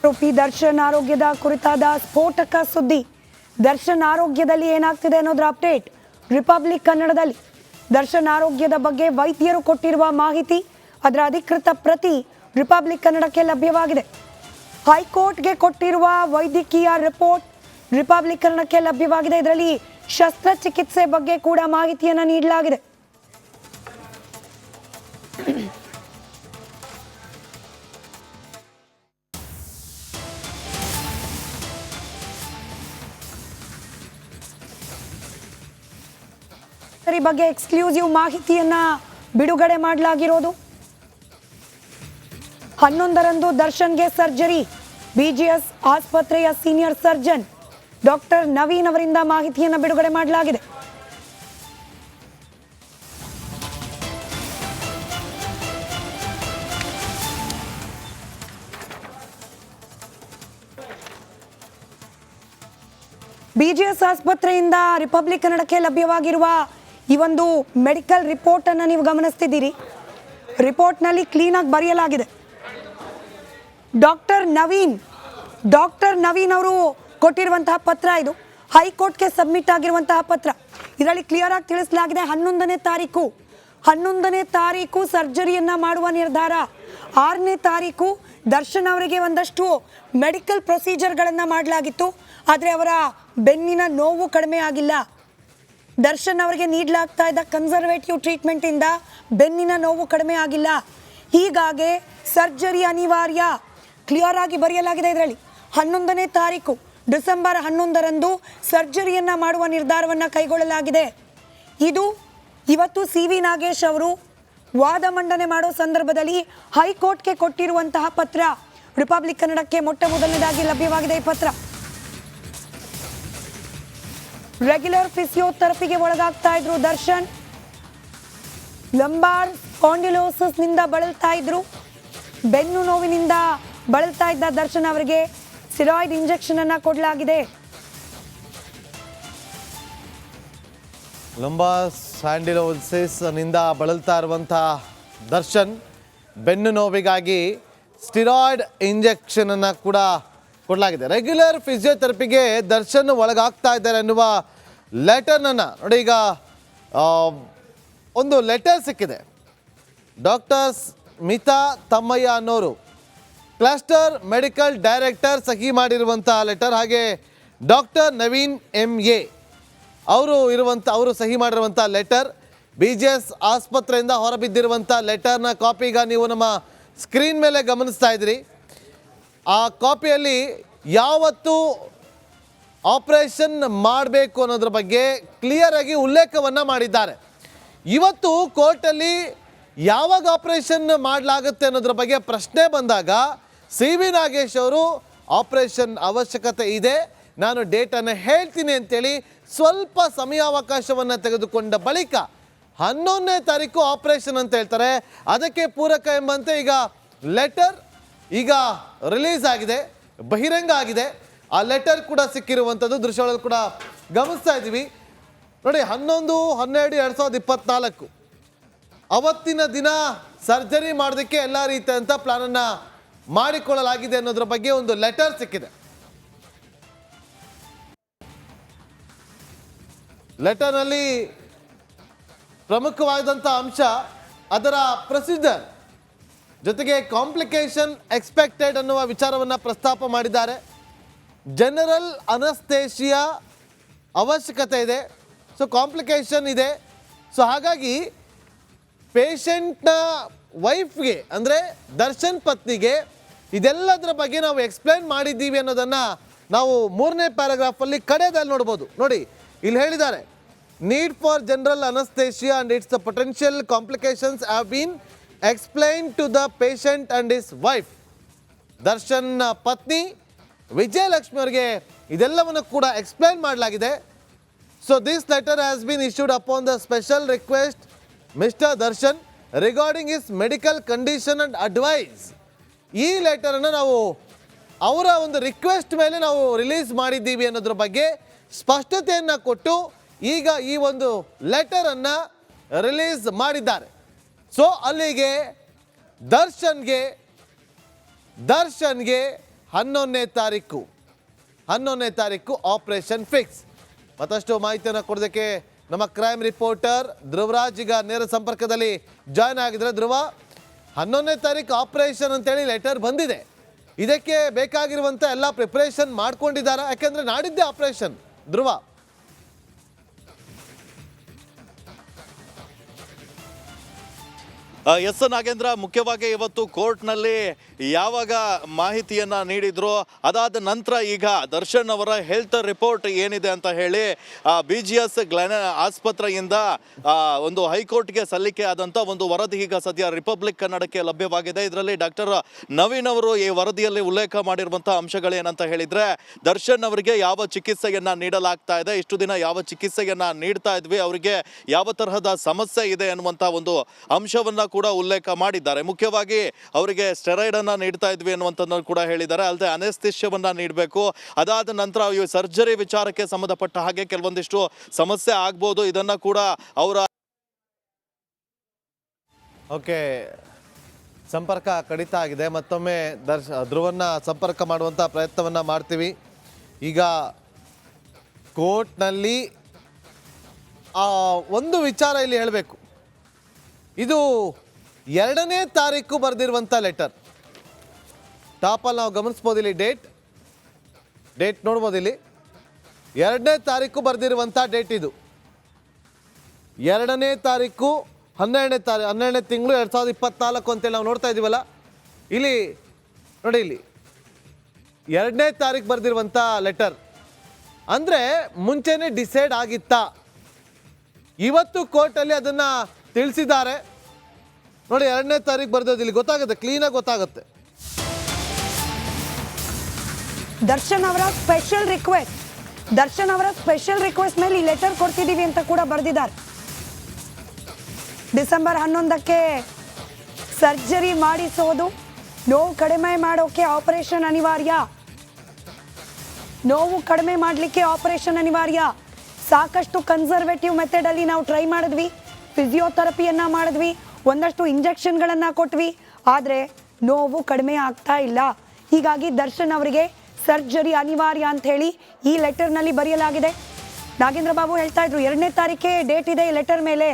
ಆರೋಪಿ ದರ್ಶನ್ ಆರೋಗ್ಯದ ಕುರಿತಾದ ಸ್ಫೋಟಕ ಸುದ್ದಿ. ದರ್ಶನ್ ಆರೋಗ್ಯದಲ್ಲಿ ಏನಾಗ್ತಿದೆ ಅನ್ನೋದರ ಅಪ್ಡೇಟ್ ರಿಪಬ್ಲಿಕ್ ಕನ್ನಡದಲ್ಲಿ. ದರ್ಶನ್ ಆರೋಗ್ಯದ ಬಗ್ಗೆ ವೈದ್ಯರು ಕೊಟ್ಟಿರುವ ಮಾಹಿತಿ, ಅದರ ಅಧಿಕೃತ ಪ್ರತಿ ರಿಪಬ್ಲಿಕ್ ಕನ್ನಡಕ್ಕೆ ಲಭ್ಯವಾಗಿದೆ. ಹೈಕೋರ್ಟ್ಗೆ ಕೊಟ್ಟಿರುವ ವೈದ್ಯಕೀಯ ರಿಪೋರ್ಟ್ ರಿಪಬ್ಲಿಕ್ ಕನ್ನಡಕ್ಕೆ ಲಭ್ಯವಾಗಿದೆ. ಇದರಲ್ಲಿ ಶಸ್ತ್ರಚಿಕಿತ್ಸೆ ಬಗ್ಗೆ ಕೂಡ ಮಾಹಿತಿಯನ್ನು ನೀಡಲಾಗಿದೆ. ಬಗ್ಗೆ ಎಕ್ಸ್ಕ್ಲೂಸಿವ್ ಮಾಹಿತಿಯನ್ನ ಬಿಡುಗಡೆ ಮಾಡಲಾಗಿರೋದು. 11ರಂದು ದರ್ಶನ್ಗೆ ಸರ್ಜರಿ. ಬಿಜಿಎಸ್ ಆಸ್ಪತ್ರೆಯ ಸೀನಿಯರ್ ಸರ್ಜನ್ ಡಾಕ್ಟರ್ ನವೀನ್ ಅವರಿಂದ ಮಾಹಿತಿಯನ್ನು ಬಿಡುಗಡೆ ಮಾಡಲಾಗಿದೆ. ಬಿಜಿಎಸ್ ಆಸ್ಪತ್ರೆಯಿಂದ ರಿಪಬ್ಲಿಕ್ ಕನ್ನಡಕ್ಕೆ ಲಭ್ಯವಾಗಿರುವ ಈ ಒಂದು ಮೆಡಿಕಲ್ ರಿಪೋರ್ಟ್ ಅನ್ನು ನೀವು ಗಮನಿಸ್ತಿದ್ದೀರಿ. ರಿಪೋರ್ಟ್ನಲ್ಲಿ ಕ್ಲೀನಾಗಿ ಬರೆಯಲಾಗಿದೆ. ಡಾಕ್ಟರ್ ನವೀನ್ ಅವರು ಕೊಟ್ಟಿರುವಂತಹ ಪತ್ರ ಇದು. ಹೈಕೋರ್ಟ್ಗೆ ಸಬ್ಮಿಟ್ ಆಗಿರುವಂತಹ ಪತ್ರ. ಇದರಲ್ಲಿ ಕ್ಲಿಯರ್ ಆಗಿ ತಿಳಿಸಲಾಗಿದೆ 11ನೇ ತಾರೀಕು ಸರ್ಜರಿಯನ್ನ ಮಾಡುವ ನಿರ್ಧಾರ. 6ನೇ ತಾರೀಕು ದರ್ಶನ್ ಅವರಿಗೆ ಒಂದಷ್ಟು ಮೆಡಿಕಲ್ ಪ್ರೊಸೀಜರ್ಗಳನ್ನು ಮಾಡಲಾಗಿತ್ತು. ಆದರೆ ಅವರ ಬೆನ್ನಿನ ನೋವು ಕಡಿಮೆ ಆಗಿಲ್ಲ. ದರ್ಶನ್ ಅವರಿಗೆ ನೀಡಲಾಗ್ತಾ ಇದ್ದ ಕನ್ಸರ್ವೇಟಿವ್ ಟ್ರೀಟ್ಮೆಂಟ್ ಇಂದ ಬೆನ್ನಿನ ನೋವು ಕಡಿಮೆ ಆಗಿಲ್ಲ. ಹೀಗಾಗಿ ಸರ್ಜರಿ ಅನಿವಾರ್ಯ. ಕ್ಲಿಯರ್ ಆಗಿ ಬರೆಯಲಾಗಿದೆ ಇದರಲ್ಲಿ. 11ನೇ ತಾರೀಕು ಡಿಸೆಂಬರ್ 11ರಂದು ಸರ್ಜರಿಯನ್ನ ಮಾಡುವ ನಿರ್ಧಾರವನ್ನು ಕೈಗೊಳ್ಳಲಾಗಿದೆ. ಇದು ಇವತ್ತು ಸಿ.ವಿ. ನಾಗೇಶ್ ಅವರು ವಾದ ಮಂಡನೆ ಮಾಡೋ ಸಂದರ್ಭದಲ್ಲಿ ಹೈಕೋರ್ಟ್ಗೆ ಕೊಟ್ಟಿರುವಂತಹ ಪತ್ರ. ರಿಪಬ್ಲಿಕ್ ಕನ್ನಡಕ್ಕೆ ಮೊಟ್ಟ ಮೊದಲನೇದಾಗಿ ಲಭ್ಯವಾಗಿದೆ ಈ ಪತ್ರ. ರೆಗ್ಯುಲರ್ ಫಿಸಿಯೋಥೆರಪಿಗೆ ಒಳಗಾಗ್ತಾ ಇದ್ರು ದರ್ಶನ್. ಲಂಬಾರ್ ಸ್ಪಾಂಡಿಲೋಸಿಸ್ ನಿಂದ ಬಳಲ್ತಾ ಇದ್ರು. ಬೆನ್ನು ನೋವಿನಿಂದ ಬಳಲ್ತಾ ಇದ್ದ ದರ್ಶನ್ ಅವರಿಗೆ ಸ್ಟೆರಾಯ್ಡ್ ಇಂಜೆಕ್ಷನ್ ಅನ್ನ ಕೊಡಲಾಗಿದೆ. ಲಂಬಾರ್ ಸ್ಪಾಂಡಿಲೋಸಿಸ್ ನಿಂದ ಬಳಲ್ತಾ ಇರುವಂತಹ ದರ್ಶನ್ ಬೆನ್ನು ನೋವಿಗಾಗಿ ಸ್ಟೆರಾಯ್ಡ್ ಇಂಜೆಕ್ಷನ್ ಅನ್ನ ಕೂಡ ಕೊಡಲಾಗಿದೆ. ರೆಗ್ಯುಲರ್ ಫಿಸಿಯೋಥೆರಪಿಗೆ ದರ್ಶನ್ ಒಳಗಾಗ್ತಾ ಇದ್ದಾರೆ ಅನ್ನುವ ಲೆಟರ್ನನ್ನು ನೋಡಿ. ಈಗ ಒಂದು ಲೆಟರ್ ಸಿಕ್ಕಿದೆ. ಡಾಕ್ಟರ್ ಮಿತಾ ತಮ್ಮಯ್ಯ ಅನ್ನೋರು ಕ್ಲಸ್ಟರ್ ಮೆಡಿಕಲ್ ಡೈರೆಕ್ಟರ್ ಸಹಿ ಮಾಡಿರುವಂಥ ಲೆಟರ್, ಹಾಗೆ ಡಾಕ್ಟರ್ ನವೀನ್ MA ಅವರು ಸಹಿ ಮಾಡಿರುವಂಥ ಲೆಟರ್. BGS ಆಸ್ಪತ್ರೆಯಿಂದ ಹೊರಬಿದ್ದಿರುವಂಥ ಲೆಟರ್ನ ಕಾಪಿ ಈಗ ನೀವು ನಮ್ಮ ಸ್ಕ್ರೀನ್ ಮೇಲೆ ಗಮನಿಸ್ತಾ ಇದ್ದೀರಿ. ಆ ಕಾಪಿಯಲ್ಲಿ ಯಾವತ್ತು ಆಪರೇಷನ್ ಮಾಡಬೇಕು ಅನ್ನೋದ್ರ ಬಗ್ಗೆ ಕ್ಲಿಯರ್ ಆಗಿ ಉಲ್ಲೇಖವನ್ನು ಮಾಡಿದ್ದಾರೆ. ಇವತ್ತು ಕೋರ್ಟಲ್ಲಿ ಯಾವಾಗ ಆಪರೇಷನ್ ಮಾಡಲಾಗುತ್ತೆ ಅನ್ನೋದ್ರ ಬಗ್ಗೆ ಪ್ರಶ್ನೆ ಬಂದಾಗ ಸಿ.ವಿ. ನಾಗೇಶ್ ಅವರು ಆಪರೇಷನ್ ಅವಶ್ಯಕತೆ ಇದೆ, ನಾನು ಡೇಟನ್ನು ಹೇಳ್ತೀನಿ ಅಂತೇಳಿ ಸ್ವಲ್ಪ ಸಮಯಾವಕಾಶವನ್ನು ತೆಗೆದುಕೊಂಡ ಬಳಿಕ 11ನೇ ತಾರೀಕು ಆಪರೇಷನ್ ಅಂತ ಹೇಳ್ತಾರೆ. ಅದಕ್ಕೆ ಪೂರಕ ಎಂಬಂತೆ ಈಗ ಲೆಟರ್ ಈಗ ರಿಲೀಸ್ ಆಗಿದೆ, ಬಹಿರಂಗ ಆಗಿದೆ. ಆ ಲೆಟರ್ ಕೂಡ ಸಿಕ್ಕಿರುವಂಥದ್ದು ದೃಶ್ಯಗಳಲ್ಲಿ ಕೂಡ ಗಮನಿಸ್ತಾ ಇದ್ದೀವಿ ನೋಡಿ. 11/12/2024 ಅವತ್ತಿನ ದಿನ ಸರ್ಜರಿ ಮಾಡೋದಕ್ಕೆ ಎಲ್ಲ ರೀತಿಯಂಥ ಪ್ಲಾನನ್ನು ಮಾಡಿಕೊಳ್ಳಲಾಗಿದೆ ಅನ್ನೋದ್ರ ಬಗ್ಗೆ ಒಂದು ಲೆಟರ್ ಸಿಕ್ಕಿದೆ. ಲೆಟರ್ನಲ್ಲಿ ಪ್ರಮುಖವಾದಂಥ ಅಂಶ ಅದರ ಪ್ರೊಸೀಜರ್ ಜೊತೆಗೆ ಕಾಂಪ್ಲಿಕೇಶನ್ ಎಕ್ಸ್ಪೆಕ್ಟೆಡ್ ಅನ್ನುವ ವಿಚಾರವನ್ನು ಪ್ರಸ್ತಾಪ ಮಾಡಿದ್ದಾರೆ. ಜನರಲ್ ಅನಸ್ತೇಷಿಯಾ ಅವಶ್ಯಕತೆ ಇದೆ, ಸೊ ಕಾಂಪ್ಲಿಕೇಶನ್ ಇದೆ. ಸೊ ಹಾಗಾಗಿ ಪೇಷಂಟ್ನ ವೈಫ್ಗೆ ಅಂದರೆ ದರ್ಶನ್ ಪತ್ನಿಗೆ ಇದೆಲ್ಲದರ ಬಗ್ಗೆ ನಾವು ಎಕ್ಸ್ಪ್ಲೈನ್ ಮಾಡಿದ್ದೀವಿ ಅನ್ನೋದನ್ನು ನಾವು 3ನೇ ಪ್ಯಾರಾಗ್ರಾಫಲ್ಲಿ ಕಡೆಯಲ್ಲಿ ನೋಡ್ಬೋದು. ನೋಡಿ ಇಲ್ಲಿ ಹೇಳಿದ್ದಾರೆ, need for general anaesthesia and it's the potential complications have been explained to the patient and his wife. Darshan ಪತ್ನಿ ವಿಜಯಲಕ್ಷ್ಮಿ ಅವರಿಗೆ ಇದೆಲ್ಲವನ್ನು ಕೂಡ ಎಕ್ಸ್ಪ್ಲೈನ್ ಮಾಡಲಾಗಿದೆ. So this letter has been issued upon the special request mister Darshan regarding his medical condition and advice. ಈ ಲೆಟರನ್ನು ನಾವು ಅವರ ಒಂದು ರಿಕ್ವೆಸ್ಟ್ ಮೇಲೆ ನಾವು ರಿಲೀಸ್ ಮಾಡಿದ್ದೀವಿ ಅನ್ನೋದ್ರ ಬಗ್ಗೆ ಸ್ಪಷ್ಟತೆಯನ್ನು ಕೊಟ್ಟು ಈಗ ಈ ಒಂದು ಲೆಟರನ್ನು ರಿಲೀಸ್ ಮಾಡಿದ್ದಾರೆ. ಸೊ ಅಲ್ಲಿಗೆ ದರ್ಶನ್ಗೆ 11ನೇ ತಾರೀಕು ಆಪರೇಷನ್ ಫಿಕ್ಸ್. ಮತ್ತಷ್ಟು ಮಾಹಿತಿಯನ್ನು ಕೊಡೋದಕ್ಕೆ ನಮ್ಮ ಕ್ರೈಮ್ ರಿಪೋರ್ಟರ್ ಧ್ರುವರಾಜ್ ಈಗ ನೇರ ಸಂಪರ್ಕದಲ್ಲಿ ಜಾಯ್ನ್ ಆಗಿದ್ರೆ. ಧ್ರುವ, 11ನೇ ತಾರೀಕು ಆಪರೇಷನ್ ಅಂತೇಳಿ ಲೆಟರ್ ಬಂದಿದೆ. ಇದಕ್ಕೆ ಬೇಕಾಗಿರುವಂಥ ಎಲ್ಲ ಪ್ರಿಪರೇಷನ್ ಮಾಡ್ಕೊಂಡಿದ್ದಾರೆ, ಯಾಕೆಂದರೆ ನಾಡಿದ್ದೇ ಆಪರೇಷನ್. ಧ್ರುವ, ಎಸ್ ನಾಗೇಂದ್ರ, ಮುಖ್ಯವಾಗಿ ಇವತ್ತು ಕೋರ್ಟ್ನಲ್ಲಿ ಯಾವಾಗ ಮಾಹಿತಿಯನ್ನು ನೀಡಿದ್ರು ಅದಾದ ನಂತರ ಈಗ ದರ್ಶನ್ ಅವರ ಹೆಲ್ತ್ ರಿಪೋರ್ಟ್ ಏನಿದೆ ಅಂತ ಹೇಳಿ BGS ಗ್ಲೆನ್ ಆಸ್ಪತ್ರೆಯಿಂದ ಒಂದು ಹೈಕೋರ್ಟ್ಗೆ ಸಲ್ಲಿಕೆ ಆದಂಥ ಒಂದು ವರದಿ ಈಗ ಸದ್ಯ ರಿಪಬ್ಲಿಕ್ ಕನ್ನಡಕ್ಕೆ ಲಭ್ಯವಾಗಿದೆ. ಇದರಲ್ಲಿ ಡಾಕ್ಟರ್ ನವೀನ್ ಅವರು ಈ ವರದಿಯಲ್ಲಿ ಉಲ್ಲೇಖ ಮಾಡಿರುವಂಥ ಅಂಶಗಳೇನಂತ ಹೇಳಿದರೆ, ದರ್ಶನ್ ಅವರಿಗೆ ಯಾವ ಚಿಕಿತ್ಸೆಯನ್ನು ನೀಡಲಾಗ್ತಾ ಇದೆ, ಇಷ್ಟು ದಿನ ಯಾವ ಚಿಕಿತ್ಸೆಯನ್ನು ನೀಡ್ತಾ ಇದ್ವಿ, ಅವರಿಗೆ ಯಾವ ತರಹದ ಸಮಸ್ಯೆ ಇದೆ ಅನ್ನುವಂಥ ಒಂದು ಅಂಶವನ್ನು ಕೂಡ ಉಲ್ಲೇಖ ಮಾಡಿದ್ದಾರೆ. ಮುಖ್ಯವಾಗಿ ಅವರಿಗೆ ಸ್ಟೆರಾಯ್ಡ್ ಅನ್ನ ನೀಡ್ತಾ ಇದ್ವಿ ಅನ್ನುವಂಥದ್ದನ್ನು ಕೂಡ ಹೇಳಿದ್ದಾರೆ. ಅಲ್ಲದೆ ಅನೆಸ್ಥಿಷ್ಯವನ್ನ ನೀಡಬೇಕು, ಅದಾದ ನಂತರ ಈ ಸರ್ಜರಿ ವಿಚಾರಕ್ಕೆ ಸಂಬಂಧಪಟ್ಟ ಹಾಗೆ ಕೆಲವೊಂದಿಷ್ಟು ಸಮಸ್ಯೆ ಆಗ್ಬೋದು, ಇದನ್ನ ಕೂಡ ಅವರ ಓಕೆ ಸಂಪರ್ಕ ಕಡಿತ ಆಗಿದೆ. ಮತ್ತೊಮ್ಮೆ ಧ್ರುವನ್ನ ಸಂಪರ್ಕ ಮಾಡುವಂಥ ಪ್ರಯತ್ನವನ್ನು ಮಾಡ್ತೀವಿ. ಈಗ ಕೋರ್ಟ್ನಲ್ಲಿ ಒಂದು ವಿಚಾರ ಇಲ್ಲಿ ಹೇಳಬೇಕು. ಇದು 2ನೇ ತಾರೀಕು ಬರೆದಿರುವಂಥ ಲೆಟರ್. ಟಾಪಲ್ಲಿ ನಾವು ಗಮನಿಸ್ಬೋದು, ಇಲ್ಲಿ ಡೇಟ್ ನೋಡ್ಬೋದು. ಇಲ್ಲಿ 2ನೇ ತಾರೀಕು ಬರೆದಿರುವಂಥ ಡೇಟ್ ಇದು. 2ನೇ ತಾರೀಕು 12ನೇ ತಿಂಗಳು 2024 ಅಂತೇಳಿ ನಾವು ನೋಡ್ತಾ ಇದ್ದೀವಲ್ಲ. ಇಲ್ಲಿ ನೋಡಿ, ಇಲ್ಲಿ 2ನೇ ತಾರೀಕು ಬರೆದಿರುವಂಥ ಲೆಟರ್ ಅಂದರೆ ಮುಂಚೆನೇ ಡಿಸೈಡ್ ಆಗಿತ್ತಾ? ಇವತ್ತು ಕೋರ್ಟಲ್ಲಿ ಅದನ್ನು ತಿಳಿಸಿದ್ದಾರೆ ನೋಡಿ. 2ನೇ ತಾರೀಕು ಬರೆದೋದು ಇಲ್ಲಿ ಗೊತ್ತಾಗುತ್ತೆ, ಕ್ಲೀನಾಗಿ ಗೊತ್ತಾಗುತ್ತೆ. ದರ್ಶನ್ ಅವರ ಸ್ಪೆಷಲ್ ರಿಕ್ವೆಸ್ಟ್ ಮೇಲೆ ಈ ಲೆಟರ್ ಕೊಡ್ತಿದ್ದೀವಿ ಅಂತ ಕೂಡ ಬರೆದಿದ್ದಾರೆ. ಡಿಸೆಂಬರ್ 11ಕ್ಕೆ ಸರ್ಜರಿ ಮಾಡಿಸೋದು, ನೋವು ಕಡಿಮೆ ಮಾಡೋಕೆ ಆಪರೇಷನ್ ಅನಿವಾರ್ಯ, ನೋವು ಕಡಿಮೆ ಮಾಡಲಿಕ್ಕೆ ಆಪರೇಷನ್ ಅನಿವಾರ್ಯ. ಸಾಕಷ್ಟು ಕನ್ಸರ್ವೇಟಿವ್ ಮೆಥಡಲ್ಲಿ ನಾವು ಟ್ರೈ ಮಾಡಿದ್ವಿ, ಫಿಸಿಯೋಥೆರಪಿಯನ್ನು ಮಾಡಿದ್ವಿ, ಒಂದಷ್ಟು ಇಂಜೆಕ್ಷನ್ಗಳನ್ನು ಕೊಟ್ವಿ, ಆದರೆ ನೋವು ಕಡಿಮೆ ಆಗ್ತಾ ಇಲ್ಲ. ಹೀಗಾಗಿ ದರ್ಶನ್ ಅವರಿಗೆ ಸರ್ಜರಿ ಅನಿವಾರ್ಯ ಅಂತ ಹೇಳಿ ಈ ಲೆಟರ್ನಲ್ಲಿ ಬರೆಯಲಾಗಿದೆ. ನಾಗೇಂದ್ರ ಬಾಬು ಹೇಳ್ತಾ ಇದ್ರು 2ನೇ ತಾರೀಕೆ ಡೇಟ್ ಇದೆ ಈ ಲೆಟರ್ ಮೇಲೆ,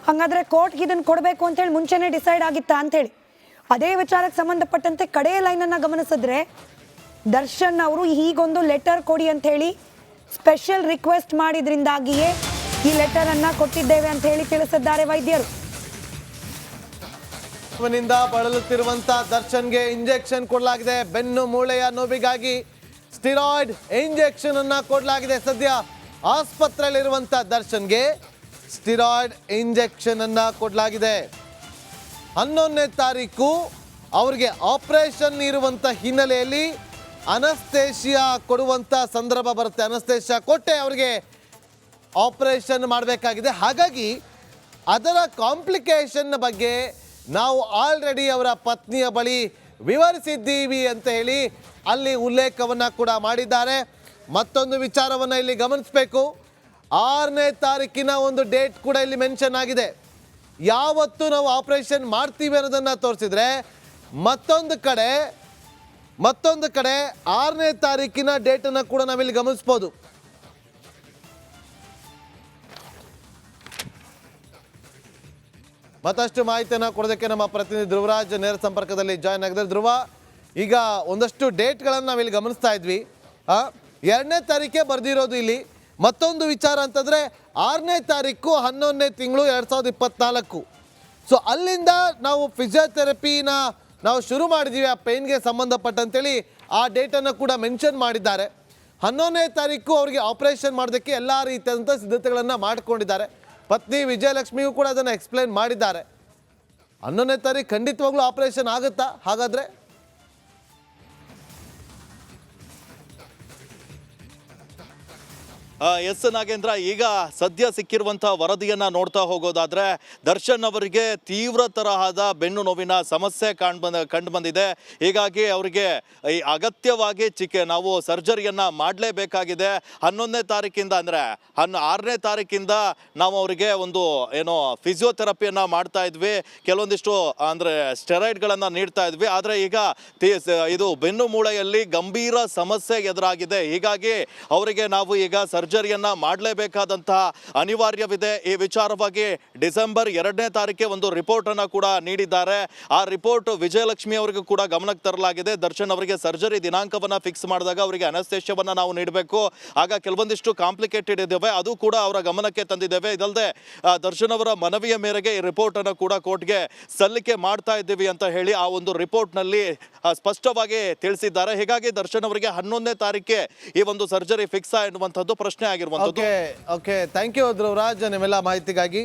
ಹಾಗಾದರೆ ಕೋರ್ಟ್ಗೆ ಇದನ್ನು ಕೊಡಬೇಕು ಅಂತೇಳಿ ಮುಂಚೆನೇ ಡಿಸೈಡ್ ಆಗಿತ್ತಾ ಅಂಥೇಳಿ. ಅದೇ ವಿಚಾರಕ್ಕೆ ಸಂಬಂಧಪಟ್ಟಂತೆ ಕಡೆಯ ಲೈನನ್ನು ಗಮನಿಸಿದ್ರೆ, ದರ್ಶನ್ ಅವರು ಹೀಗೊಂದು ಲೆಟರ್ ಕೊಡಿ ಅಂಥೇಳಿ ಸ್ಪೆಷಲ್ ರಿಕ್ವೆಸ್ಟ್ ಮಾಡಿದ್ರಿಂದಾಗಿಯೇ ಈ ಲೆಟರನ್ನು ಕೊಟ್ಟಿದ್ದೇವೆ ಅಂತ ಹೇಳಿ ತಿಳಿಸಿದ್ದಾರೆ ವೈದ್ಯರು. ನಿಂದ ಬಳಲುತ್ತಿರುವಂತ ದರ್ಶನ್ಗೆ ಇಂಜೆಕ್ಷನ್ ಕೊಡಲಾಗಿದೆ. ಬೆನ್ನು ಮೂಳೆಯ ನೋವಿಗಾಗಿ ಸ್ಟಿರಾಯ್ಡ್ ಇಂಜೆಕ್ಷನ್ ಅನ್ನ ಕೊಡಲಾಗಿದೆ. ಸದ್ಯ ಆಸ್ಪತ್ರೆಯಲ್ಲಿರುವಂತ ದರ್ಶನ್ಗೆ ಸ್ಟಿರಾಯ್ಡ್ ಇಂಜೆಕ್ಷನ್ ಅನ್ನ ಕೊಡಲಾಗಿದೆ. 11ನೇ ತಾರೀಕು ಅವರಿಗೆ ಆಪರೇಷನ್ ಇರುವಂತ ಹಿನ್ನೆಲೆಯಲ್ಲಿ ಅನಸ್ತೇಷಿಯಾ ಕೊಡುವಂತ ಸಂದರ್ಭ ಬರುತ್ತೆ. ಅನಸ್ತೇಷಿಯಾ ಕೊಟ್ಟೆ ಅವರಿಗೆ ಆಪರೇಷನ್ ಮಾಡಬೇಕಾಗಿದೆ. ಹಾಗಾಗಿ ಅದರ ಕಾಂಪ್ಲಿಕೇಶನ್ ಬಗ್ಗೆ ನಾವು ಆಲ್ರೆಡಿ ಅವರ ಪತ್ನಿಯ ಬಳಿ ವಿವರಿಸಿದ್ದೀವಿ ಅಂತ ಹೇಳಿ ಅಲ್ಲಿ ಉಲ್ಲೇಖವನ್ನು ಕೂಡ ಮಾಡಿದ್ದಾರೆ. ಮತ್ತೊಂದು ವಿಚಾರವನ್ನು ಇಲ್ಲಿ ಗಮನಿಸಬೇಕು, 6ನೇ ತಾರೀಕಿನ ಒಂದು ಡೇಟ್ ಕೂಡ ಇಲ್ಲಿ ಮೆನ್ಷನ್ ಆಗಿದೆ. ಯಾವತ್ತು ನಾವು ಆಪರೇಷನ್ ಮಾಡ್ತೀವಿ ಅನ್ನೋದನ್ನು ತೋರಿಸಿದ್ರೆ, ಮತ್ತೊಂದು ಕಡೆ 6ನೇ ತಾರೀಕಿನ ಡೇಟನ್ನು ಕೂಡ ನಾವಿಲ್ಲಿ ಗಮನಿಸ್ಬೋದು. ಮತ್ತಷ್ಟು ಮಾಹಿತಿಯನ್ನು ಕೊಡೋದಕ್ಕೆ ನಮ್ಮ ಪ್ರತಿನಿಧಿ ಧ್ರುವರಾಜ್ ನೇರ ಸಂಪರ್ಕದಲ್ಲಿ ಜಾಯ್ನ್ ಆಗಿದ್ದಾರೆ. ಧ್ರುವ, ಈಗ ಒಂದಷ್ಟು ಡೇಟ್ಗಳನ್ನು ನಾವಿಲ್ಲಿ ಗಮನಿಸ್ತಾ ಇದ್ವಿ. 2ನೇ ತಾರೀಕೆ ಬರೆದಿರೋದು ಇಲ್ಲಿ. ಮತ್ತೊಂದು ವಿಚಾರ ಅಂತಂದರೆ 6ನೇ ತಾರೀಕು 11ನೇ ತಿಂಗಳು 2024. ಸೊ ಅಲ್ಲಿಂದ ನಾವು ಫಿಸಿಯೋಥೆರಪಿನ ನಾವು ಶುರು ಮಾಡಿದ್ದೀವಿ ಆ ಪೇನ್ಗೆ ಸಂಬಂಧಪಟ್ಟಂತೇಳಿ ಆ ಡೇಟನ್ನು ಕೂಡ ಮೆನ್ಷನ್ ಮಾಡಿದ್ದಾರೆ. 11ನೇ ತಾರೀಕು ಅವರಿಗೆ ಆಪರೇಷನ್ ಮಾಡೋದಕ್ಕೆ ಎಲ್ಲ ರೀತಿಯಾದಂಥ ಸಿದ್ಧತೆಗಳನ್ನು ಮಾಡಿಕೊಂಡಿದ್ದಾರೆ. ಪತ್ನಿ ವಿಜಯಲಕ್ಷ್ಮಿಯೂ ಕೂಡ ಅದನ್ನು ಎಕ್ಸ್ಪ್ಲೈನ್ ಮಾಡಿದ್ದಾರೆ. 11ನೇ ತಾರೀಕು ಖಂಡಿತವಾಗ್ಲೂ ಆಪರೇಷನ್ ಆಗುತ್ತಾ ಹಾಗಾದರೆ? ಎಸ್ ನಾಗೇಂದ್ರ, ಈಗ ಸದ್ಯ ಸಿಕ್ಕಿರುವಂತಹ ವರದಿಯನ್ನ ನೋಡ್ತಾ ಹೋಗೋದಾದ್ರೆ ದರ್ಶನ್ ಅವರಿಗೆ ತೀವ್ರ ತರಹದ ಬೆನ್ನು ನೋವಿನ ಸಮಸ್ಯೆ ಕಂಡು ಬಂದಿದೆ. ಹೀಗಾಗಿ ಅವರಿಗೆ ಈ ಅಗತ್ಯವಾಗಿ ನಾವು ಸರ್ಜರಿಯನ್ನ ಮಾಡಲೇಬೇಕಾಗಿದೆ. 11ನೇ ತಾರೀಕಿಂದ ಅಂದ್ರೆ 6ನೇ ತಾರೀಕಿಂದ ನಾವು ಅವರಿಗೆ ಒಂದು ಏನೋ ಫಿಸಿಯೋಥೆರಪಿಯನ್ನ ಮಾಡ್ತಾ ಇದ್ವಿ, ಕೆಲವೊಂದಿಷ್ಟು ಅಂದ್ರೆ ಸ್ಟೆರಾಯ್ಡ್ಗಳನ್ನ ನೀಡ್ತಾ ಇದ್ವಿ. ಆದ್ರೆ ಈಗ ಇದು ಬೆನ್ನು ಮೂಳೆಯಲ್ಲಿ ಗಂಭೀರ ಸಮಸ್ಯೆ ಎದುರಾಗಿದೆ. ಹೀಗಾಗಿ ಅವರಿಗೆ ನಾವು ಈಗ ಸರ್ಜರಿಯನ್ನ ಮಾಡಲೇಬೇಕಾದಂತಹ ಅನಿವಾರ್ಯವಿದೆ. ಈ ವಿಚಾರವಾಗಿ ಡಿಸೆಂಬರ್ 2ನೇ ತಾರೀಕಿಗೆ ಒಂದು ರಿಪೋರ್ಟ್ ಅನ್ನ ಕೂಡ ನೀಡಿದ್ದಾರೆ. ಆ ರಿಪೋರ್ಟ್ ವಿಜಯಲಕ್ಷ್ಮಿ ಅವರಿಗೂ ಕೂಡ ಗಮನಕ್ಕೆ ತರಲಾಗಿದೆ. ದರ್ಶನ್ ಅವರಿಗೆ ಸರ್ಜರಿ ದಿನಾಂಕವನ್ನ ಫಿಕ್ಸ್ ಮಾಡಿದಾಗ ಅವರಿಗೆ ಅನಸ್ತೇಶವನ್ನ ನಾವು ನೀಡಬೇಕು. ಆಗ ಕೆಲವೊಂದಿಷ್ಟು ಕಾಂಪ್ಲಿಕೇಟೆಡ್ ಇದ್ದಾವೆ, ಅದು ಕೂಡ ಅವರ ಗಮನಕ್ಕೆ ತಂದಿದ್ದೇವೆ. ಇದಲ್ಲದೆ ದರ್ಶನ್ ಅವರ ಮನವಿಯ ಮೇರೆಗೆ ಈ ರಿಪೋರ್ಟ್ ಅನ್ನು ಕೂಡ ಕೋರ್ಟ್ಗೆ ಸಲ್ಲಿಕೆ ಮಾಡ್ತಾ ಇದ್ದೀವಿ ಅಂತ ಹೇಳಿ ಆ ಒಂದು ರಿಪೋರ್ಟ್ ನಲ್ಲಿ ಸ್ಪಷ್ಟವಾಗಿ ತಿಳಿಸಿದ್ದಾರೆ. ಹೀಗಾಗಿ ದರ್ಶನ್ ಅವರಿಗೆ 11ನೇ ತಾರೀಕಿಗೆ ಈ ಒಂದು ಸರ್ಜರಿ ಫಿಕ್ಸ್ ಎನ್ನುವಂಥದ್ದು ಪ್ರಶ್ನೆ ಆಗಿರುವಂಥದ್ದು. ಓಕೆ ಥ್ಯಾಂಕ್ ಯು ಧ್ರುವರಾಜ್ ನಿಮ್ಮೆಲ್ಲ ಮಾಹಿತಿಗಾಗಿ.